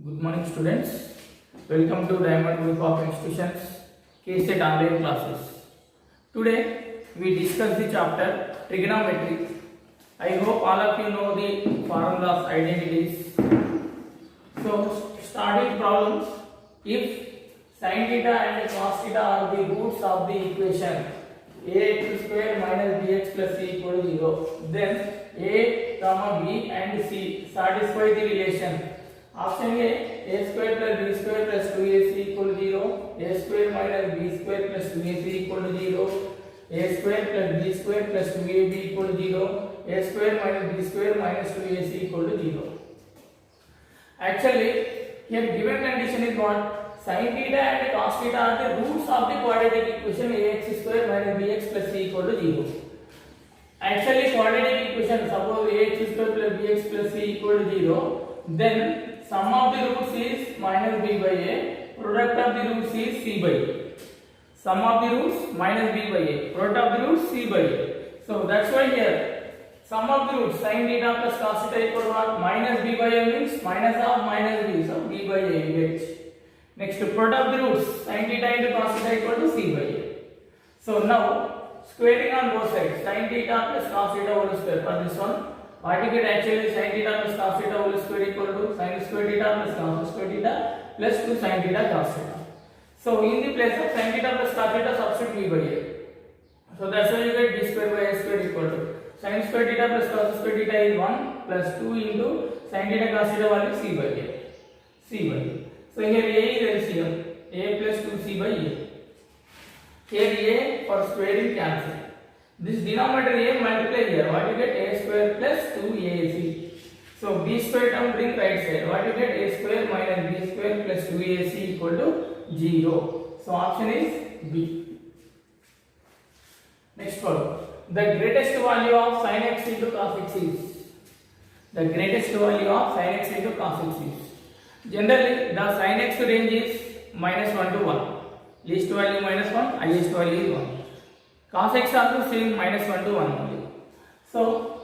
Good morning, students. Welcome to Diamond Group of Institutions KSET online classes. Today we discuss the chapter trigonometry. I hope all of you know the formulas, identities. So, starting problems. If sin theta and cos theta are the roots of the equation ax square minus bx plus c equal to 0, then a, b and c satisfy the relation. Option A square plus b square plus 2ac equal to 0, a square minus b square plus 2ac equal to 0, a square plus b square plus 2ab equal to 0, a square minus b square minus 2ac equal to 0. Actually, here given condition is what? Sin theta and cos theta are the roots of the quadratic equation ax square minus bx plus c equal to 0. Actually, quadratic equation, suppose ax square plus bx plus c equal to 0, then sum of the roots is minus b by a, product of the roots is c by a. Sum of the roots minus b by a, product of the roots c by a. So that's why here sum of the roots sin theta plus cos theta equal to what? Minus b by a means minus of minus b, so b by a you get. Next, product of the roots sin theta into cos theta equal to c by a. So now squaring on both sides, sin theta plus cos theta whole square for this one. What you get actually sin theta plus cos theta whole square equal to sin square theta plus cos square theta plus 2 sin theta cos theta. So in the place of sin theta plus cos theta substitute b by a. So that's why you get b square by a square equal to sin square theta plus cos square theta is 1 plus 2 into sin theta cos theta value c by a. C by a. So here a is LCM, a plus 2c by a. Here a for squaring cancel. This denominator a multiply here. What you get? A square plus 2ac. So b square term bring right side. What you get? A square minus b square plus 2ac equal to 0. So option is B. Next problem. The greatest value of sin x into cos x is. The greatest value of sin x into cos x is. Generally, the sin x range is minus 1 to 1. Least value minus 1, highest value is 1. Cos x also same minus 1 to 1 only. So,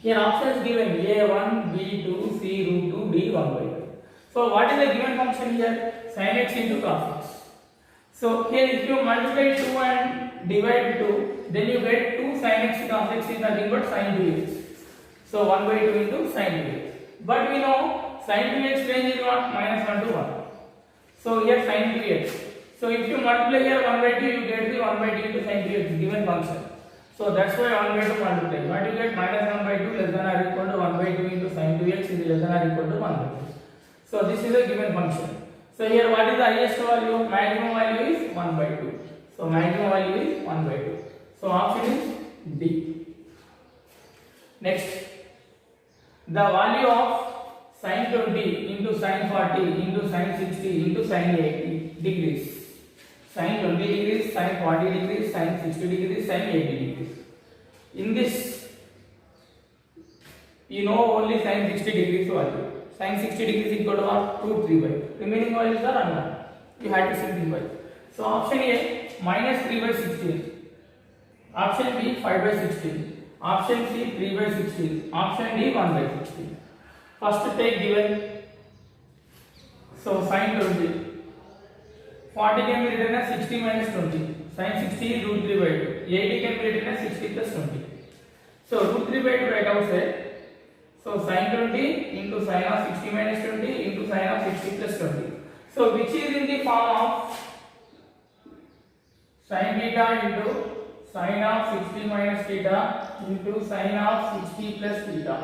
here options given a1, b2, c root 2, d 1 by 2. So, what is the given function here? Sin x into cos x. So, here if you multiply 2 and divide 2, then you get 2 sin x cos x is nothing but sin 2x. So, 1 by 2 into sin 2x. But we know sin 2x range is what? Minus 1 to 1. So, here sin 2x. So if you multiply here 1 by 2, you get the 1 by 2 into sin 2x given function. So that's why 1 by 2 multiply. What you get? Minus 1 by 2 less than or equal to 1 by 2 into sin 2x is less than or equal to 1 by 2. So this is a given function. So here what is the highest value? Maximum value is 1 by 2. So maximum value is 1 by 2. So option is D. Next, the value of sin 20 into sin 40 into sin 60 into sin 80 degrees. Sin 20 degrees, sin 40 degrees, sin 60 degrees, sin 80 degrees. In this, you know only sin 60 degrees value. Sin 60 degrees equal to what? 2, 3 by. Remaining values are unknown. You have to simplify. So option A minus 3 by 16. Option B 5 by 16. Option C 3 by 16. Option D 1 by 16. First take given. So sin 20. 40 can be written as 60 minus 20. Sin 60 is root 3 by 2. 80 can be written as 60 plus 20. So root 3 by 2 right outside. So sin 20 into sin of 60 minus 20 into sin of 60 plus 20. So which is in the form of sin theta into sin of 60 minus theta into sin of 60 plus theta.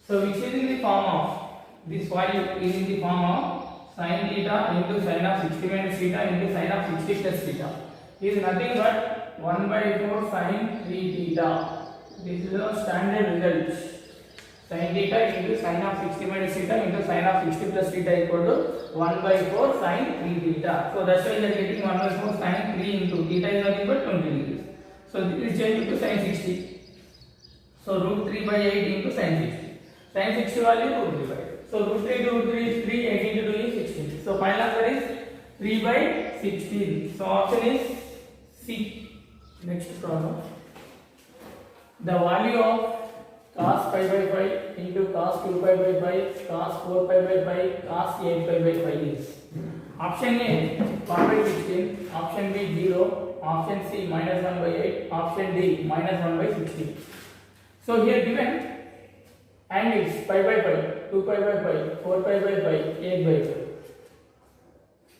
So which is in the form of, this value is in the form of sin theta into sin of 60 minus theta into sin of 60 plus theta. Is nothing but 1 by 4 sin 3 theta. This is a standard result. Sin theta into sin of 60 minus theta into sin of 60 plus theta equal to 1 by 4 sin 3 theta. So that's why we are getting 1 by 4 sin 3 into theta is nothing but 20 degrees. So this is changed to sin 60. So root 3 by 8 into sin 60. Sin 60 value root 3 by 8. So root 3 to root 3 is 3, 18 to 2 is 16. So final answer is 3 by 16. So option is C. Next problem. The value of cos pi by 5 into cos 2 pi by 5 cos 4 pi by 5 cos 8 pi by 5 is option A 1 by 16, option B 0, option C minus 1 by 8, option D minus 1 by 16. So here given angles pi by 5, 2 pi by 5, 4 pi by 5, 8 by 5.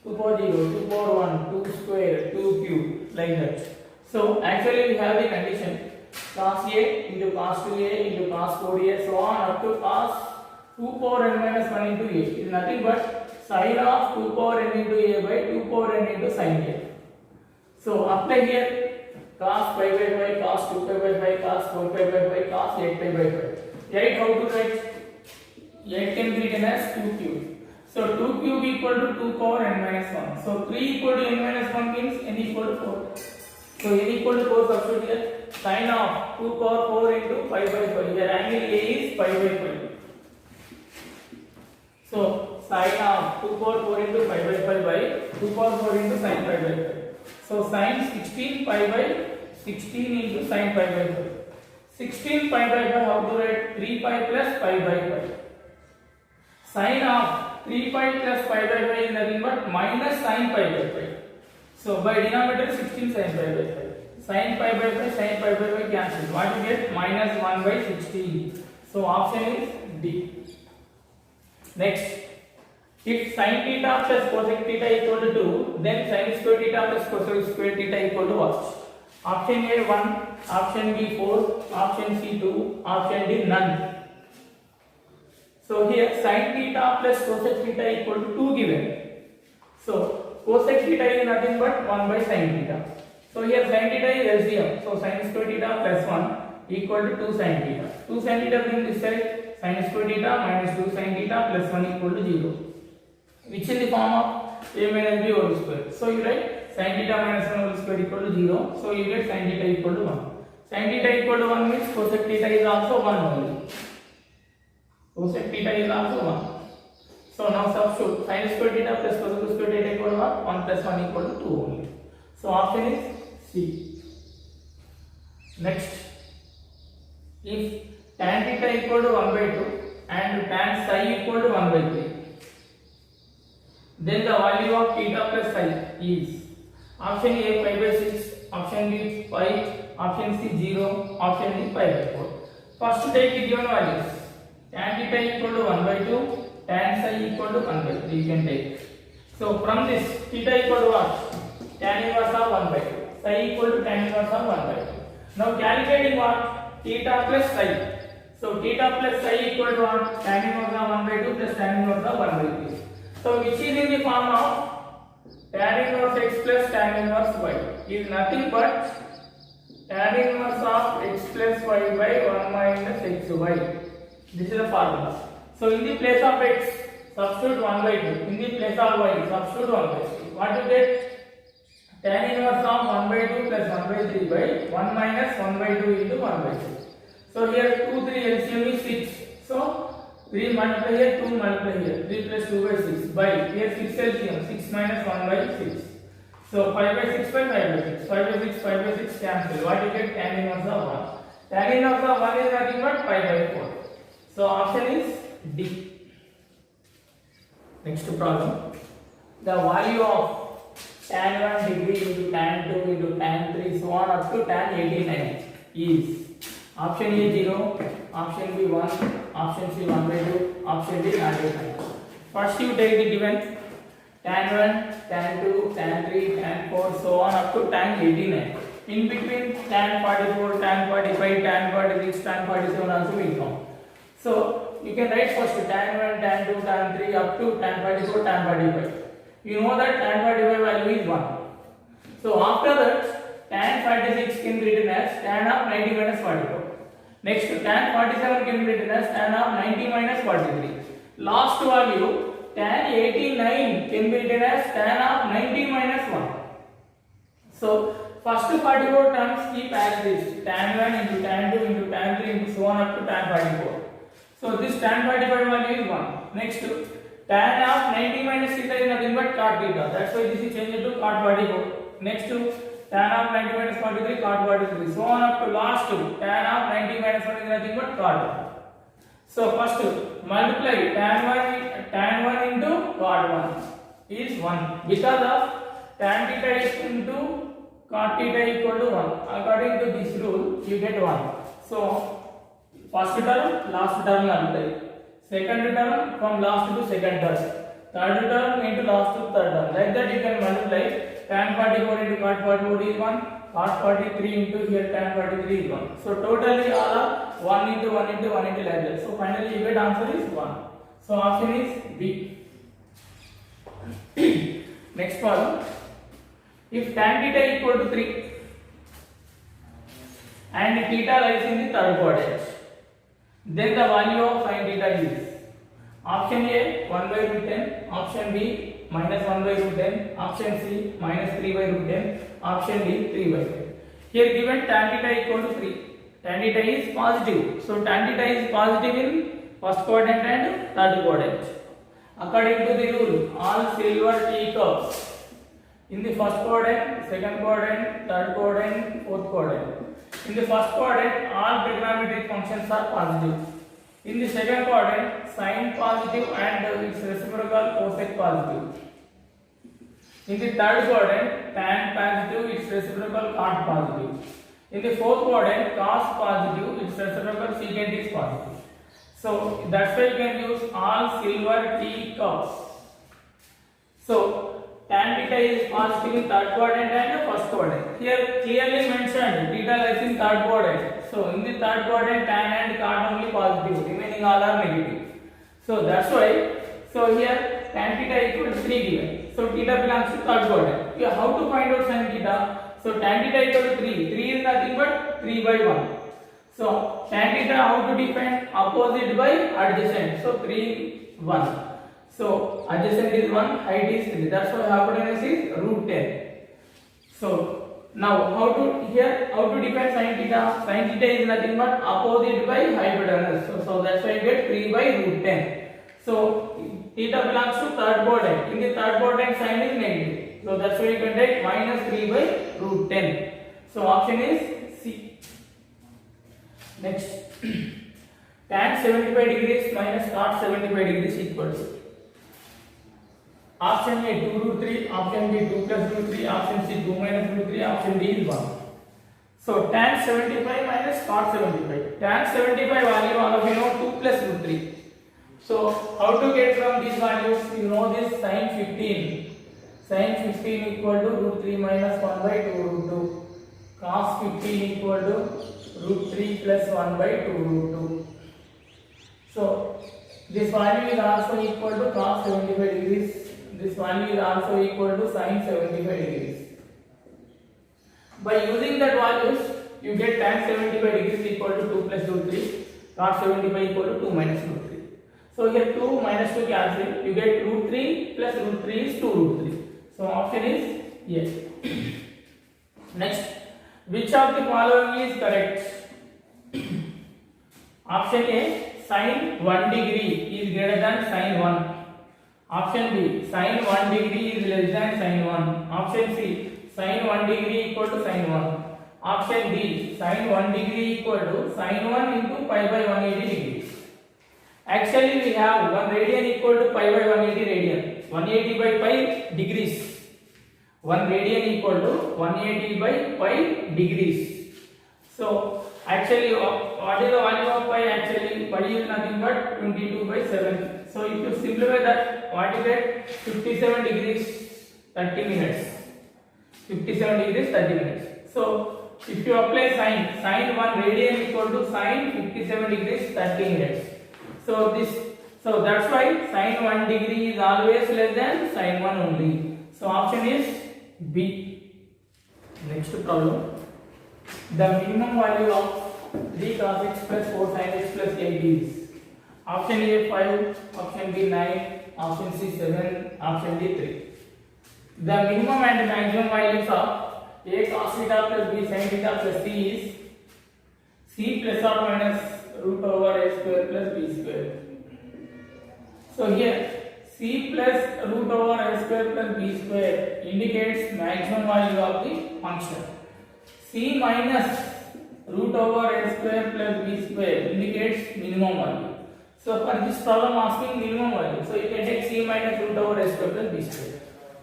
2 power 0, 2 power 1, 2 square, 2 cube, like that. So actually we have the condition cos A into cos 2A into cos 4A so on up to cos 2 power n minus 1 into A is nothing but sin of 2 power n into A by 2 power n into sin A. So apply here cos pi by 5, cos 2 pi by 5, cos 4 pi by 5, cos 8 pi by 5. 8 how to write? 8 can be written as 2 cube. So 2 cube equal to 2 power n minus 1. So 3 equal to n minus 1 means n equal to 4. So n equal to 4 substitute here. Sin of 2 power 4 into pi by 5. Here angle A is pi by 5. So sin of 2 power 4 into pi by 5 by 2 power 4 into sin pi by 5. So sin 16 pi by 16 into sin pi by 5. 16 pi by 5 how to write? 3 pi plus pi by 5. Sin of 3 pi plus pi by 5 is nothing but minus sin pi by 5. So by denominator 16 sin pi by 5. Sin pi by 5, sin pi by 5 cancel. What you get? Minus 1 by 16. So option is D. Next, if sin theta plus cosec theta equal to 2, then sin square theta plus cosec square theta equal to what? Option A 1, option B 4, option C 2, option D none. So here sin theta plus cosec theta equal to 2 given. So cosec theta is nothing but 1 by sin theta. So here sin theta is LCM. So sin square theta plus 1 equal to 2 sin theta. 2 sin theta being this side, sin square theta minus 2 sin theta plus 1 equal to 0. Which in the form of a minus b whole square. So you write sin theta minus 1 whole square equal to 0. So you get sin theta equal to 1. Sin theta equal to 1 means cosec theta is also 1 only. Cosec theta is also 1. So now substitute sin square theta plus cosec square theta equal to what? 1 plus 1 equal to 2 only. So option is C. Next, if tan theta equal to 1 by 2 and tan psi equal to 1 by 3, then the value of theta plus psi is option A pi by 6, option B pi, option C 0, option D pi by 4. First take the given values. Tan theta equal to 1 by 2, tan psi equal to 1 by 3 you can take. So from this theta equal to what? Tan inverse of 1 by 2. Psi equal to tan inverse of 1 by 2. Now calculating what? Theta plus psi. So theta plus psi equal to what? Tan inverse of 1 by 2 plus tan inverse of 1 by 3. So which is in the form of tan inverse x plus tan inverse y is nothing but tan inverse of x plus y by 1 minus xy. This is the formula. So in the place of x, substitute 1 by 2. In the place of y, substitute 1 by 2. What you get? Tan inverse of 1 by 2 plus 1 by 3 by 1 minus 1 by 2 into 1 by 2. So here 2, 3 LCM is 6. So 3 multiply here, 2 multiply here. 3 plus 2 by 6 by here 6 LCM, 6 minus 1 by 6. So 5 by 6 by 5 by 6. 5 by 6, 5 by 6 cancel. What you get? Tan inverse of 1. Tan inverse of 1 is nothing but pi by 4. So option is D. Next problem. The value of tan 1 degree into tan 2 into tan 3 so on up to tan 89 is option A 0, option B 1, option C 1 by 2, option D 99. First you take the given tan 1, tan 2, tan 3, tan 4 so on up to tan 89. In between tan 44, tan 45, tan 46, tan 47 also will come. So you can write first tan 1, tan 2, tan 3 up to tan 44, tan 45. You know that tan 45 value is 1. So after that tan 46 can be written as tan of 90 minus 44. Next tan 47 can be written as tan of 90 minus 43. Last value tan 89 can be written as tan of 90 minus 1. So first 44 terms keep as this tan 1 into tan 2 into tan 3 into so on up to tan 44. So this tan 45 value is 1. Next tan of 90 minus theta is nothing but cot theta. That's why this is changed to cot 44. Next tan of 90 minus 43 cot 43. So on up to last tan of 90 minus 1 is is nothing but cot 1. So first multiply tan 1 into cot 1 is 1 because of tan theta into cot theta equal to 1. According to this rule you get 1. So first term last term multiply, second term from last to second term, third term into last to third term. Like that you can multiply tan 44 into cot 44 is 1, cot 43 into here tan 43 is 1. So totally all are 1 into 1 into 1 into like that. So finally you get answer is 1. So option is B. Next problem. If tan theta equal to 3 and theta lies in the third quadrant, then the value of sin theta is option A 1 by root 10, option B minus 1 by root 10, option C minus 3 by root 10, option D 3 by 10. Here given tan theta equal to 3. Tan theta is positive. So tan theta is positive in first quadrant and third quadrant. According to the rule, all silver teacups in the first quadrant, second quadrant, third quadrant, fourth quadrant. In the first quadrant, all trigonometric functions are positive. In the second quadrant, sine positive and its reciprocal cosec positive. In the third quadrant, tan positive, its reciprocal cot positive. In the fourth quadrant, cos positive, its reciprocal secant is positive. So that's why you can use all silver teacups. So tan theta is positive in third quadrant and first quadrant. Here clearly mentioned theta lies in third quadrant. So in the third quadrant tan and cot only positive, remaining all are negative. So that's why, so here tan theta equal to 3 given. So theta belongs to third quadrant. Here how to find out sin theta? So tan theta equal to 3. 3 is nothing but 3 by 1. So tan theta how to define? Opposite by adjacent. So 3 1. So adjacent is 1, height is 3. That's why hypotenuse is root 10. So now how to define sin theta? Sin theta is nothing but opposite by hypotenuse. So that's why you get 3 by root 10. So theta belongs to third quadrant. In the third quadrant sin is negative. So that's why you can take minus 3 by root 10. So option is C. Next. Tan 75 degrees minus cot 75 degrees equal to option A 2 root 3, option B 2 plus root 3, option C 2 minus root 3, option D is 1. So tan 75 minus cot 75. Tan 75 value all of you know 2 plus root 3. So how to get from these values? You know this sin 15. Sin 15 equal to root 3 minus 1 by 2 root 2. Cos 15 equal to root 3 plus 1 by 2 root 2. So this value is also equal to cos 75 degrees. This value is also equal to sin 75 degrees. By using that values, you get tan 75 degrees equal to 2 plus root 3, cos 75 equal to 2 minus root 3. So here 2 minus 2 cancel, you get root 3 plus root 3 is 2 root 3. So option is yes. Next, which of the following is correct? Option A, sin 1 degree is greater than sin 1. Option B, sin 1 degree is less than sin 1. Option C, sin 1 degree equal to sin 1. Option D, sin 1 degree equal to sin 1 into pi by 180 degrees. Actually we have 1 radian equal to pi by 180 radian. 180 by pi degrees. 1 radian equal to 180 by pi degrees. So actually what is the value of pi? Actually pi is nothing but 22 by 7. So if you simplify that, what you get? 57 degrees 30 minutes. 57 degrees 30 minutes. So if you apply sin 1 radian equal to sin 57 degrees 30 minutes. So that's why sin 1 degree is always less than sin 1 only. So option is B. Next problem. The minimum value of 3 cos x plus 4 sin x plus 8 is option A 5, option B 9, option C 7, option D 3. The minimum and maximum values of A cos theta plus B sin theta plus C is C plus or minus root over A square plus B square. So here C plus root over A square plus B square indicates maximum value of the function. C minus root over A square plus B square square indicates minimum value. So for this problem asking minimum value, so you can take c minus root over a square plus b square.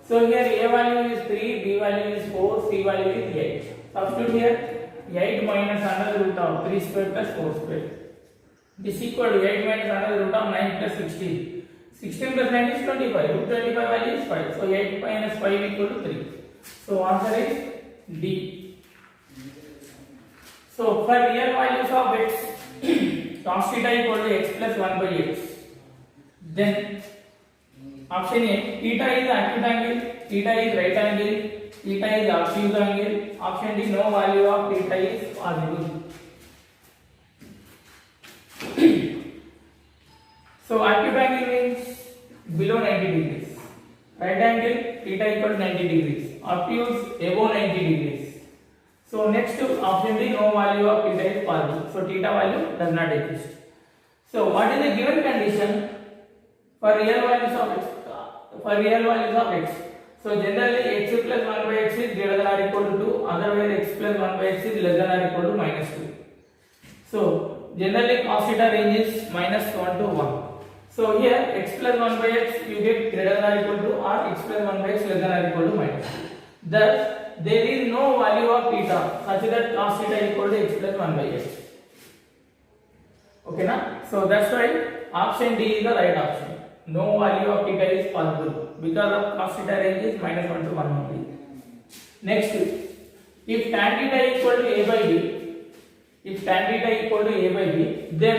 So here a value is 3, b value is 4, c value is 8. Substitute here 8 minus under root of 3 square plus 4 square. This equal to 8 minus under root of 9 plus 16. 16 plus 9 is 25. Root 25 value is 5. So 8 minus 5 equal to 3. So answer is D. So for real values of x, cos theta equal to x plus 1 by x. Then option A, theta is acute angle, theta is right angle, theta is obtuse angle. Option D, no value of theta is possible. So acute angle means below 90 degrees. Right angle, theta equal to 90 degrees. Obtuse above 90 degrees. So next to option D, no value of theta is possible. So theta value does not exist. So what is the given condition for real values of x? For real values of x. So generally x plus 1 by x is greater than or equal to 2. Otherwise x plus 1 by x is less than or equal to minus 2. So generally cos theta range is minus 1 to 1. So here x plus 1 by x you get greater than or equal to, or x plus 1 by x less than or equal to minus 2. Thus there is no value of theta such that cos theta equal to x plus 1 by x. Okay na? So that's why option D is the right option. No value of theta is possible because of cos theta range is minus 1 to 1 only. Next, if tan theta equal to a by b, if tan theta equal to a by b, then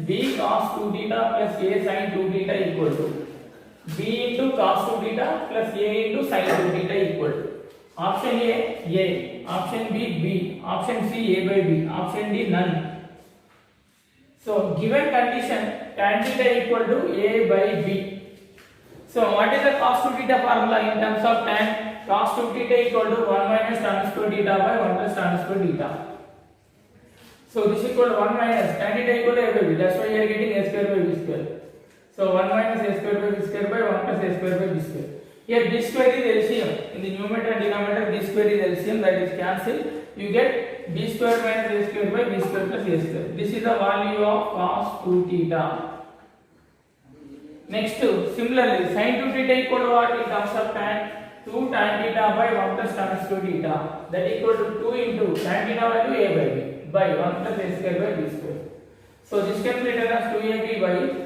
b cos 2 theta plus a sin 2 theta equal to b into cos 2 theta plus a into sin 2 theta equal to option A, option B, B, option C, a by b, option D, none. So given condition tan theta equal to a by b. So what is the cos 2 theta formula in terms of tan? Cos 2 theta equal to 1 minus tan square theta by 1 plus tan square theta. So this equal to 1 minus tan theta equal to a by b. That's why you are getting a square by b square. So 1 minus a square by b square by 1 plus a square by b square. Here b square is LCM. In the numerator and denominator b square is LCM, that is cancelled. You get b square minus a square by b square plus a square. This is the value of cos 2 theta. Next, similarly, sin 2 theta equal to what in terms of tan? 2 tan theta by 1 plus tan square theta. That equal to 2 into tan theta value a by b by 1 plus a square by b square. So this can be written as 2ab by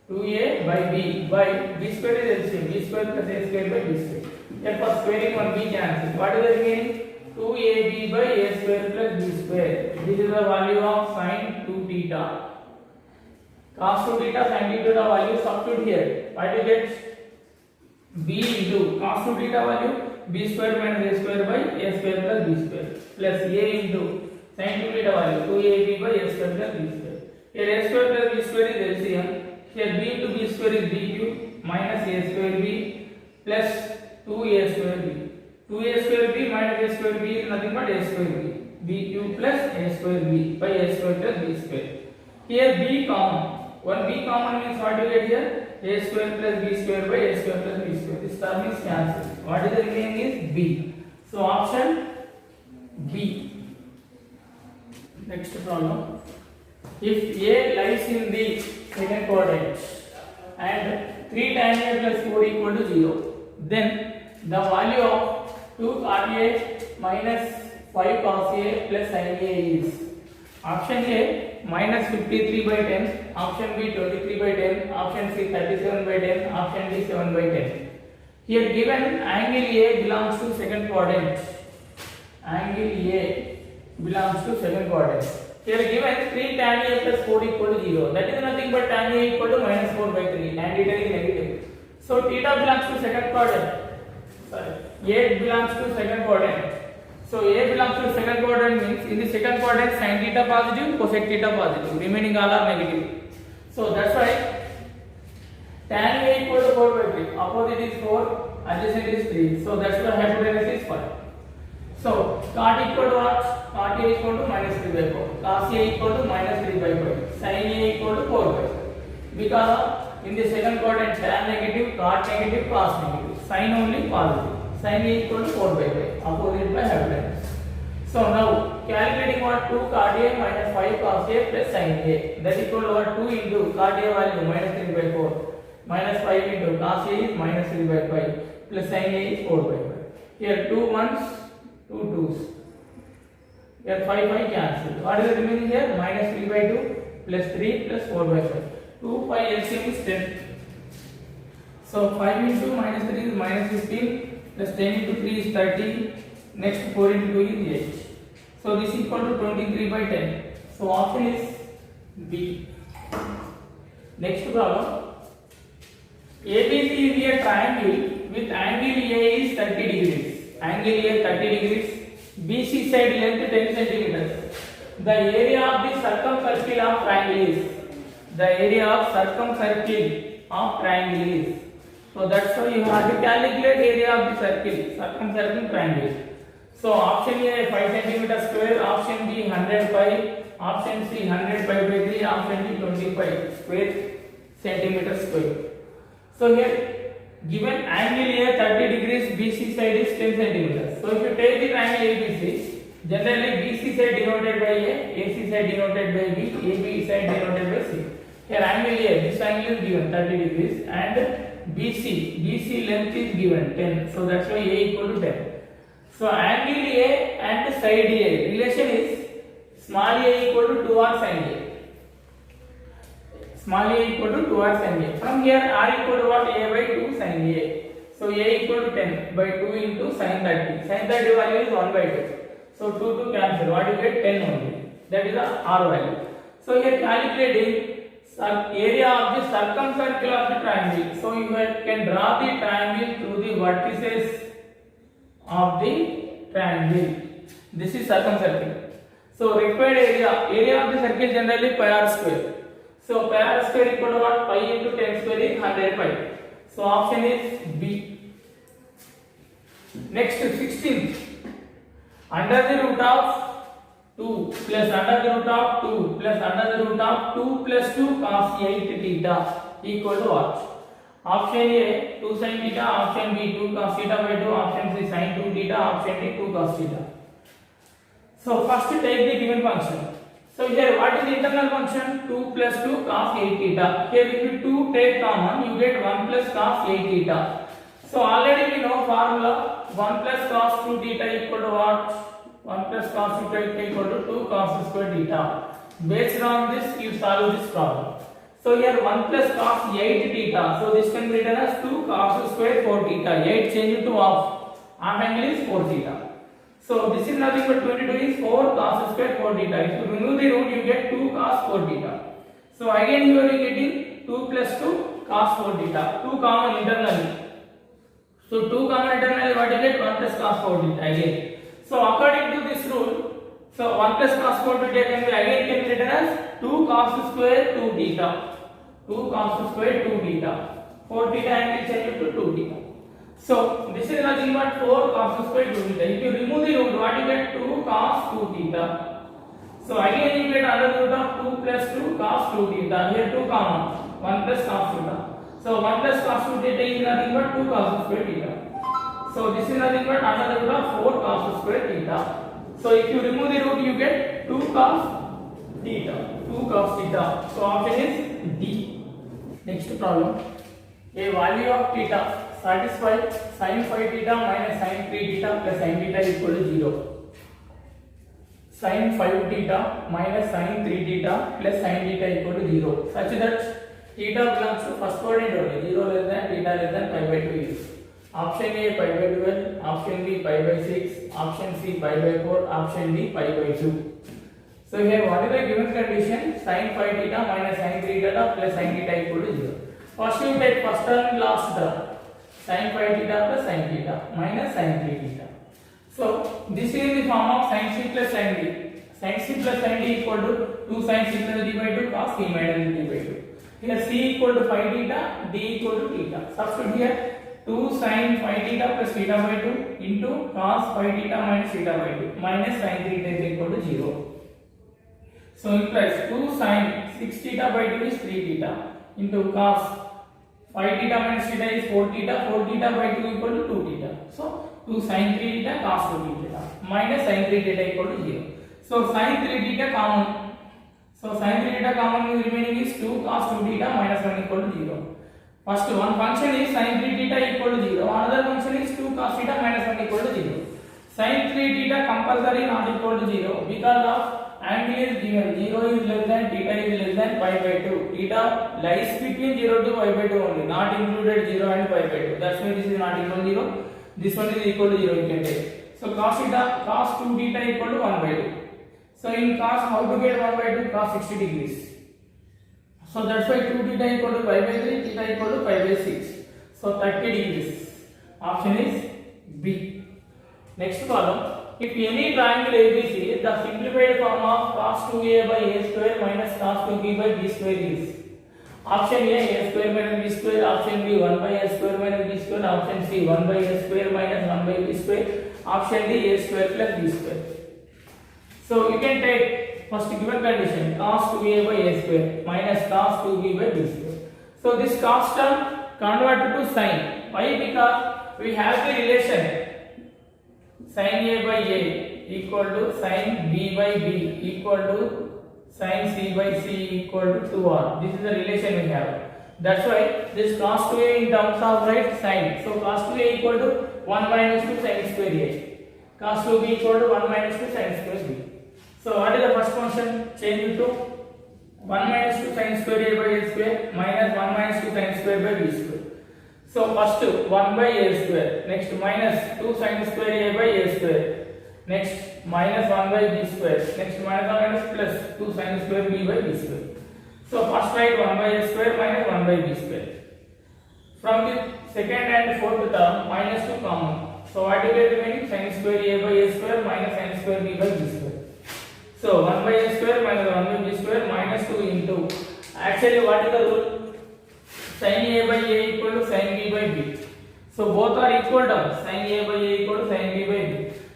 2a by b by b square is LCM, b square plus a square by b square. Here for squaring one b cancels. What is the remaining? 2ab by a square plus b square. This is the value of sin 2 theta. Cos 2 theta sin 2 theta value substitute here. What you get? B into cos 2 theta value b square minus a square by a square plus b square plus a into sin 2 theta value 2ab by a square plus b square. Here a square plus b square is LCM. Here b into b square is b cube minus a square b plus 2a square b. 2a square b minus a square b is nothing but a square b. b cube plus a square b by a square plus b square. Here b common. One b common means what you get here? A square plus b square by a square plus b square. This term is cancelled. What is the remaining is b. So option B. Next problem. If A lies in the second quadrant and 3 tan A plus 4 equal to 0, then the value of 2 cot A minus 5 cos A plus sin A is option A minus 53 by 10, option B 23 by 10, option C 37 by 10, option D 7 by 10. Here given angle A belongs to second quadrant. Angle A belongs to second quadrant. Here given 3 tan A plus 4 equal to 0. That is nothing but tan A equal to minus 4 by 3 and theta is negative. So theta belongs to second quadrant. Sorry, A belongs to second quadrant. So A belongs to second quadrant means in the second quadrant sin theta positive, cosec theta positive, remaining all are negative. So that's why tan A equal to 4 by 3. Opposite is 4, adjacent is 3. So that's why hypotenuse is 5. So cot equal to what? Cot A equal to minus 3 by 4. Cos A equal to minus 3 by 5. Sin A equal to 4 by 5. Because of in the second quadrant tan negative, cot negative, cos negative. Sin only positive. Sin A equal to 4 by 5. Opposite by hypotenuse. So now calculating what 2 cot A minus 5 cos A plus sin A. That equal to what 2 into cot A value minus 3 by 4 minus 5 into cos A is minus 3 by 5 plus sin A is 4 by 5. Here 2 ones, 2 twos. Here 5 cancel. What is the remaining here? Minus 3 by 2 plus 3 plus 4 by 5. 2 pi LCM is 10. So 5 into minus 3 is minus 15 plus 10 into 3 is 30. Next 4 into 2 is 8. So this is equal to 23 by 10. So option is B. Next problem. ABC is a triangle with angle A is 30 degrees. Angle A 30 degrees. BC side length 10 centimeters. The area of the circumcircle of triangle is. The area of circumcircle of triangle is. So that's why you have to calculate area of the circle, circumcircle triangle. So option A 5 centimeter square, option B 100 pi, option C 100 pi by 3, option D 25 square centimeter square. So here given angle A 30 degrees, BC side is 10 centimeters. So if you take the triangle ABC, generally BC side denoted by A, AC side denoted by B, AB side denoted by C. Here angle A, this angle is given 30 degrees and BC length is given 10. So that's why A equal to 10. So angle A and side A relation is small a equal to 2 r sin A. Small a equal to 2 r sin A. From here r equal to what? A by 2 sin A. So A equal to 10 by 2 into sin 30. Sin 30 value is 1 by 2. So 2 cancel. What you get? 10 only. That is the r value. So here calculating area of the circumcircle of the triangle. So you can draw the triangle through the vertices of the triangle. This is circumcircle. So required area of the circle generally pi r square. So pi r square equal to what? Pi into 10 square is 100 pi. So option is B. Next 16th. Under the root of 2 plus under the root of 2 plus under the root of 2 plus 2 cos 8 theta equal to what? Option A 2 sin theta, option B 2 cos theta by 2, option C sin 2 theta, option D 2 cos theta. So first take the given function. So here what is the internal function? 2 plus 2 cos 8 theta. Here if you 2 take common, you get 1 plus cos 8 theta. So already we know formula 1 plus cos 2 theta equal to what? 1 plus cos 2 theta equal to 2 cos square theta. Based on this you solve this problem. So here 1 plus cos 8 theta. So this can be written as 2 cos square 4 theta. 8 change to half. Half angle is 4 theta. So this is nothing but 22 is 4 cos square 4 theta. If you remove the root, you get 2 cos 4 theta. So again you are getting 2 plus 2 cos 4 theta. 2 common internally. So 2 common internally, what you get? 1 plus cos 4 theta again. So according to this rule, so 1 plus cos 4 theta can be written as 2 cos square 2 theta. 2 cos square 2 theta. 4 theta angle change to 2 theta. So this is nothing but 4 cos square 2 theta. If you remove the root, what you get? 2 cos 2 theta. So again you get another root of 2 plus 2 cos 2 theta. Here 2 common. 1 plus cos theta. So 1 plus cos 2 theta is nothing but 2 cos square theta. So this is nothing but another root of 4 cos square theta. So if you remove the root, you get 2 cos theta. 2 cos theta. So option is D. Next problem. A value of theta satisfy sin 5 theta minus sin 3 theta plus sin theta equal to 0. Sin 5 theta minus sin 3 theta plus sin theta equal to 0. Such that theta belongs to first quadrant only. 0 less than theta less than pi by 2 is. Option A pi by 12, option B pi by 6, option C pi by 4, option D pi by 2. So here what is the given condition? Sin 5 theta minus sin 3 theta plus sin theta equal to 0. First you take first term and last term. Sin 5 theta plus sin theta minus sin 3 theta. So this is in the form of sin C plus sin D. Sin C plus sin D equal to 2 sin C plus D by 2 cos C minus D by 2. Here C equal to 5 theta, D equal to theta. Substitute here 2 sin 5 theta plus theta by 2 into cos 5 theta minus theta by 2 minus sin 3 theta is equal to 0. So implies 2 sin 6 theta by 2 is 3 theta into cos 5 theta minus theta is 4 theta, 4 theta by 2 equal to 2 theta. So 2 sin 3 theta cos 2 theta minus sin 3 theta equal to 0. So sin 3 theta common. So sin 3 theta common means remaining is 2 cos 2 theta minus 1 equal to 0. First one function is sin 3 theta equal to 0. Another function is 2 cos theta minus 1 equal to 0. Sin 3 theta compulsory not equal to 0 because of angle is given. 0 is less than theta is less than pi by 2. Theta lies between 0 to pi by 2 only, not included 0 and pi by 2. That's why this is not equal to 0. This one is equal to 0 you can take. So cos theta, cos 2 theta equal to 1 by 2. So in cos, how to get 1 by 2? Cos 60 degrees. So that's why 2 theta equal to pi by 3, theta equal to pi by 6. So 30 degrees. Option is B. Next column. If any triangle ABC, the simplified form of cos 2a by a square minus cos 2b by b square is option A square minus b square, option B 1 by a square minus b square, option C 1 by a square minus 1 by b square, option D a square plus b square. So you can take first given condition cos 2a by a square minus cos 2b by b square. So this cos term converted to sin. Why? Because we have the relation sin a by a equal to sin b by b equal to sin c by c equal to 2r. This is the relation we have. That's why this cos 2a in terms of right sin. So cos 2a equal to 1 minus 2 sin square a. Cos 2b equal to 1 minus 2 sin square b. So what is the first function? Change it to 1 minus 2 sin square a by a square minus 1 minus 2 sin square by b square. So first 1 by a square, next minus 2 sin square a by a square, next minus 1 by b square, next minus plus 2 sin square b by b square. So first write 1 by a square minus 1 by b square. From the second and fourth term minus 2 common. So what will be remaining? Sin square a by a square minus sin square b by b square. So 1 by a square minus 1 by b square minus 2 into. Actually what is the rule? Sin a by a equal to sin b by b. So both are equal terms. Sin a by a equal to sin b by b.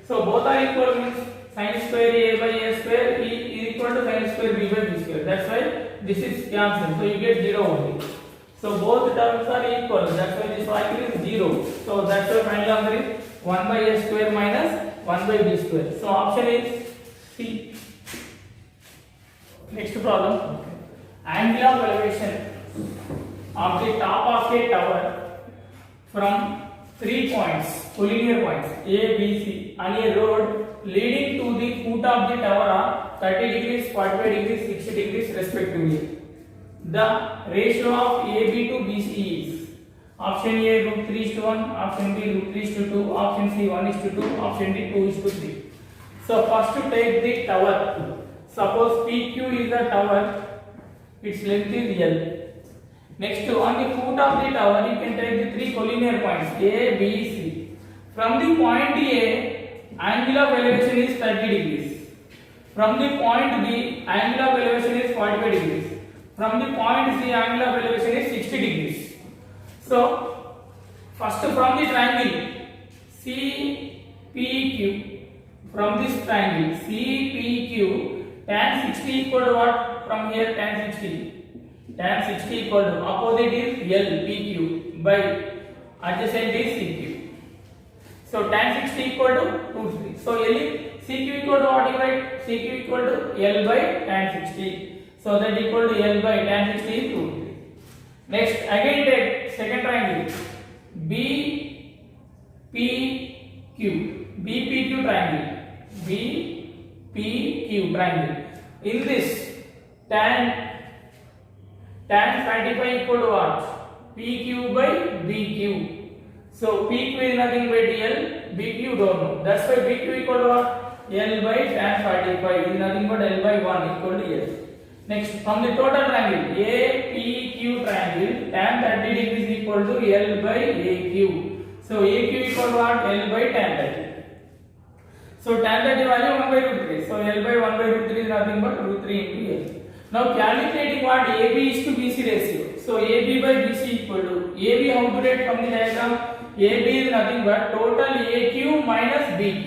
So both are equal means sin square a by a square is equal to sin square b by b square. That's why this is cancelled. So you get 0 only. So both terms are equal. That's why this value is 0. So that's why final answer is 1 by a square minus 1 by b square. So option is C. Next problem. Angle of elevation of the top of a tower from 3 points, collinear points A, B, C on a road leading to the foot of the tower are 30 degrees, 45 degrees, 60 degrees respectively. The ratio of AB to BC is option A √3:1, option B √3:2, option C 1:2, option D 2:3. So first to take the tower. Suppose PQ is the tower, its length is L. Next, on the foot of the tower, you can take the 3 collinear points A, B, C. From the point A, angle of elevation is 30 degrees. From the point B, angle of elevation is 45 degrees. From the point C, angle of elevation is 60 degrees. So, first from the triangle CPQ, from this triangle CPQ, tan 60 equal to what? From here tan 60. Tan 60 equal to opposite is LPQ by adjacent is CQ. So tan 60 equal to 2 3. So CQ equal to what you write? CQ equal to L by tan 60. So that equal to L by tan 60 is 2 3. Next again take second triangle BPQ triangle. BPQ triangle. In this tan 45 equal to what? PQ by BQ. So PQ is nothing but L, BQ don't know. That's why BQ equal to what? L by tan 45 is nothing but L by 1 equal to L. Next, from the total triangle APQ triangle, tan 30 degrees equal to L by AQ. So AQ equal to what? L by tan 30. So tan 30 value 1 by √3. So L by 1 by √3 is nothing but √3 into L. Now calculating what AB is to BC ratio. So AB by BC equal to AB, how to write from the diagram? AB is nothing but total AQ minus BQ.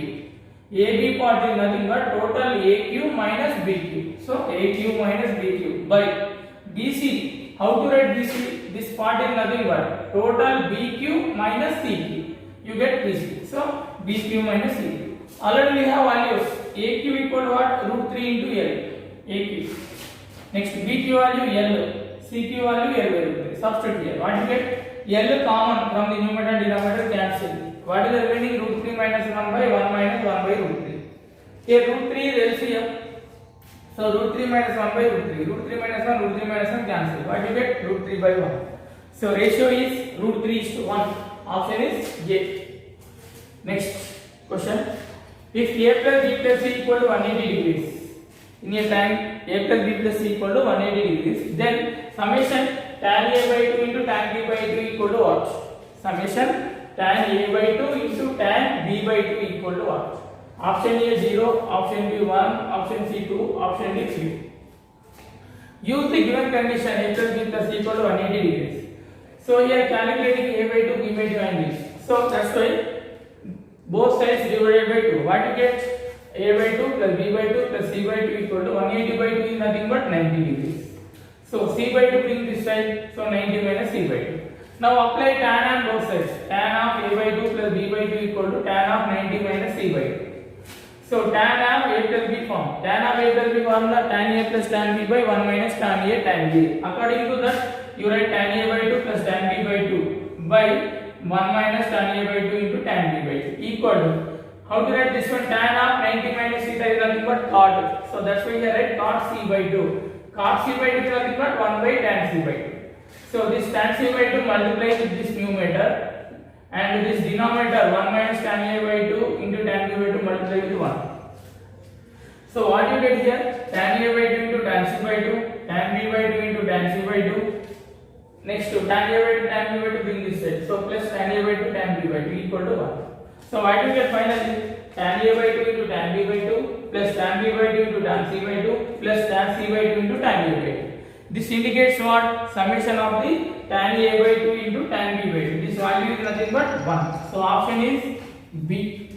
AB part is nothing but total AQ minus BQ. So AQ minus BQ by BC. How to write BC? This part is nothing but total BQ minus CQ. You get BC. So BQ minus CQ. Already we have values. AQ equal to what? Root 3 into L. AQ. Next BQ value L. CQ value L by root 3. Substitute here. What you get? L common from the numerator and denominator cancel. What is the remaining? Root 3 minus 1 by 1 minus 1 by root 3. Here root 3 is LCM. So root 3 minus 1 by root 3. Root 3 minus 1, root 3 minus 1 cancel. What you get? Root 3 by 1. So ratio is root 3 is to 1. Option is A. Next question. If A plus B plus C equal to 180 degrees, in a time A plus B plus C equal to 180 degrees, then summation tan A by 2 into tan B by 2 equal to what? Summation tan A by 2 into tan B by 2 equal to what? Option A 0, option B 1, option C 2, option D 3. Use the given condition A plus B plus C equal to 180 degrees. So here calculating A by 2, B by 2 angles. So that's why both sides divided by 2. What you get? A by 2 plus B by 2 plus C by 2 equal to 180 by 2 is nothing but 90 degrees. So C by 2 bring this side. So 90 minus C by 2. Now apply tan on both sides. Tan of A by 2 plus B by 2 equal to tan of 90 minus C by 2. So tan of A plus B form. Tan of A plus B formula tan A plus tan B by 1 minus tan A tan B. According to that, you write tan A by 2 plus tan B by 2 by 1 minus tan A by 2 into tan B by 2 equal to, how to write this one? Tan of 90 minus theta is nothing but cot. So that's why here write cot C by 2. Cot C by 2 is nothing but 1 by tan C by 2. So this tan C by 2 multiplies with this numerator, and this denominator 1 minus tan A by 2 into tan B by 2 multiply with 1. So what you get here? Tan A by 2 into tan C by 2, tan B by 2 into tan C by 2. Next to tan A by 2 tan B by 2 bring this side. So plus tan A by 2 tan B by 2 equal to 1. So what you get finally? Tan A by 2 into tan B by 2 plus tan B by 2 into tan C by 2 plus tan C by 2 into tan A by 2. This indicates what? Summation of the tan A by 2 into tan B by 2. This value is nothing but 1. So option is B.